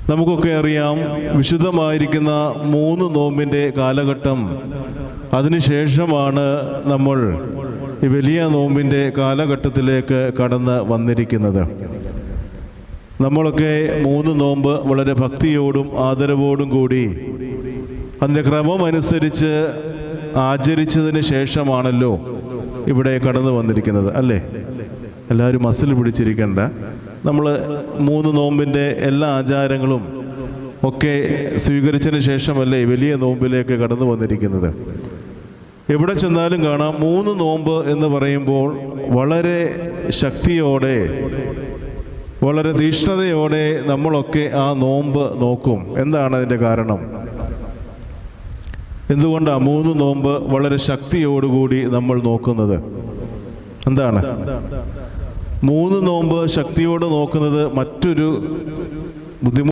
നമുക്കൊക്കെ അറിയാം, വിശുദ്ധമായിരിക്കുന്ന 3 നോമ്പിൻ്റെ കാലഘട്ടം അതിനുശേഷമാണ് നമ്മൾ ഈ വലിയ നോമ്പിൻ്റെ കാലഘട്ടത്തിലേക്ക് കടന്ന് വന്നിരിക്കുന്നത്. നമ്മളൊക്കെ 3 നോമ്പ് വളരെ ഭക്തിയോടും ആദരവോടും കൂടി അതിൻ്റെ ക്രമമനുസരിച്ച് ആചരിച്ചതിന് ശേഷമാണല്ലോ ഇവിടെ കടന്നു വന്നിരിക്കുന്നത്, അല്ലേ? എല്ലാവരും മസിൽ പിടിച്ചിരിക്കേണ്ട. നമ്മൾ 3 നോമ്പിൻ്റെ എല്ലാ ആചാരങ്ങളും ഒക്കെ സ്വീകരിച്ചതിന് ശേഷമല്ലേ വലിയ നോമ്പിലേക്ക് കടന്നു വന്നിരിക്കുന്നത്. എവിടെ ചെന്നാലും കാണാം 3 നോമ്പ് എന്ന് പറയുമ്പോൾ വളരെ ശക്തിയോടെ, വളരെ തീഷ്ണതയോടെ നമ്മളൊക്കെ ആ നോമ്പ് നോക്കും. എന്താണ് അതിൻ്റെ കാരണം? എന്തുകൊണ്ടാണ് 3 നോമ്പ് വളരെ ശക്തിയോടുകൂടി നമ്മൾ നോക്കുന്നത്? എന്താണ് 3 നോമ്പ് ശക്തിയോട് നോക്കുന്നത്? മറ്റൊരു ബുദ്ധിമുട്ട്